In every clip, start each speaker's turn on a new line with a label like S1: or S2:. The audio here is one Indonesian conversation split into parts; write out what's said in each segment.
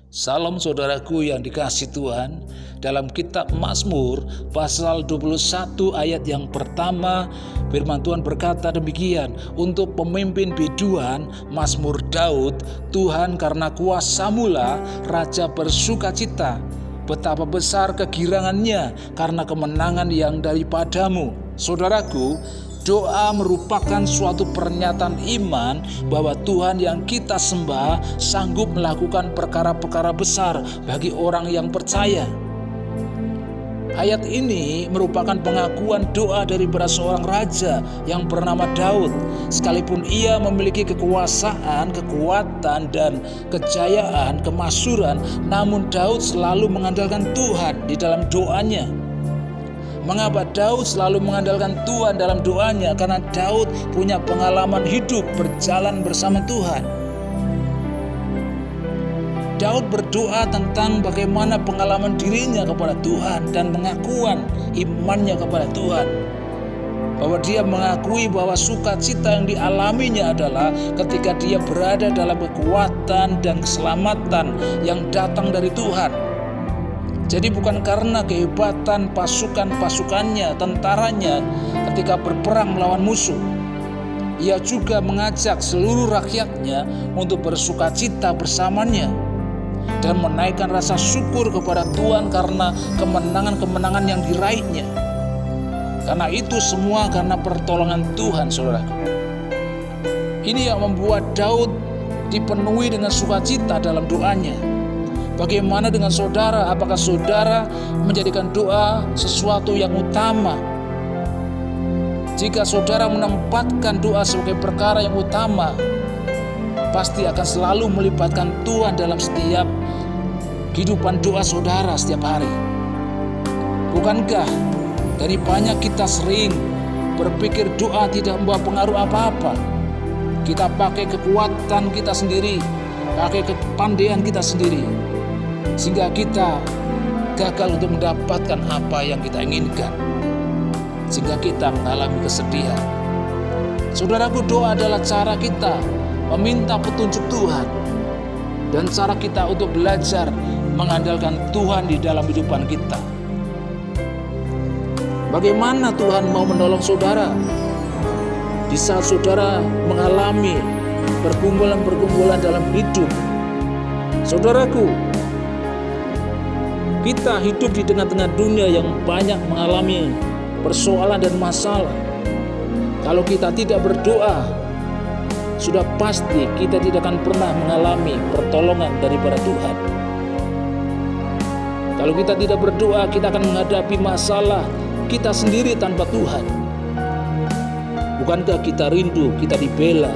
S1: Salam saudaraku yang dikasihi Tuhan. Dalam kitab Mazmur pasal 21 ayat yang pertama, firman Tuhan berkata demikian, untuk pemimpin biduan Mazmur Daud, Tuhan karena kuasa-Mu-lah raja bersukacita. Betapa besar kegirangannya karena kemenangan yang daripada-Mu. Saudaraku, doa merupakan suatu pernyataan iman bahwa Tuhan yang kita sembah sanggup melakukan perkara-perkara besar bagi orang yang percaya. Ayat ini merupakan pengakuan doa daripada seorang raja yang bernama Daud. Sekalipun ia memiliki kekuasaan, kekuatan, dan kejayaan, kemasyhuran, namun Daud selalu mengandalkan Tuhan di dalam doanya. Mengapa Daud selalu mengandalkan Tuhan dalam doanya? Karena Daud punya pengalaman hidup berjalan bersama Tuhan. Daud berdoa tentang bagaimana pengalaman dirinya kepada Tuhan dan pengakuan imannya kepada Tuhan. Bahwa dia mengakui bahwa sukacita yang dialaminya adalah ketika dia berada dalam kekuatan dan keselamatan yang datang dari Tuhan. Jadi bukan karena kehebatan pasukan-pasukannya, tentaranya ketika berperang melawan musuh. Ia juga mengajak seluruh rakyatnya untuk bersukacita bersamanya dan menaikkan rasa syukur kepada Tuhan karena kemenangan-kemenangan yang diraihnya. Karena itu semua karena pertolongan Tuhan, saudaraku. Ini yang membuat Daud dipenuhi dengan sukacita dalam doanya. Bagaimana dengan saudara? Apakah saudara menjadikan doa sesuatu yang utama? Jika saudara menempatkan doa sebagai perkara yang utama, pasti akan selalu melibatkan Tuhan dalam setiap kehidupan doa saudara setiap hari. Bukankah dari banyak kita sering berpikir doa tidak membawa pengaruh apa-apa? Kita pakai kekuatan kita sendiri, pakai kepandaian kita sendiri, sehingga kita gagal untuk mendapatkan apa yang kita inginkan, sehingga kita mengalami kesedihan. Saudaraku, doa adalah cara kita meminta petunjuk Tuhan dan cara kita untuk belajar mengandalkan Tuhan di dalam kehidupan kita. Bagaimana Tuhan mau menolong saudara di saat saudara mengalami pergumulan-pergumulan dalam hidup? Saudaraku, kita hidup di tengah-tengah dunia yang banyak mengalami persoalan dan masalah. Kalau kita tidak berdoa, sudah pasti kita tidak akan pernah mengalami pertolongan daripada Tuhan. Kalau kita tidak berdoa, kita akan menghadapi masalah kita sendiri tanpa Tuhan. Bukankah kita rindu kita dibela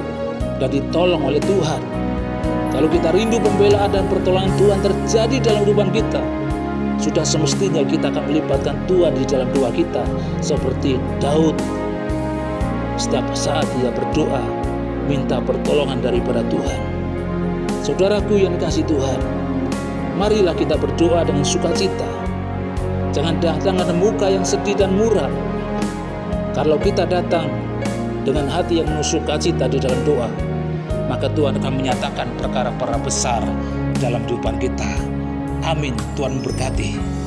S1: dan ditolong oleh Tuhan? Kalau kita rindu pembelaan dan pertolongan Tuhan terjadi dalam kehidupan kita, sudah semestinya kita akan melibatkan Tuhan di dalam doa kita, seperti Daud. Setiap saat dia berdoa, minta pertolongan daripada Tuhan. Saudaraku yang dikasihi Tuhan, marilah kita berdoa dengan sukacita. Jangan datang dengan muka yang sedih dan muram. Kalau kita datang dengan hati yang penuh sukacita di dalam doa, maka Tuhan akan menyatakan perkara-perkara besar dalam kehidupan kita. Amin. Tuhan memberkati.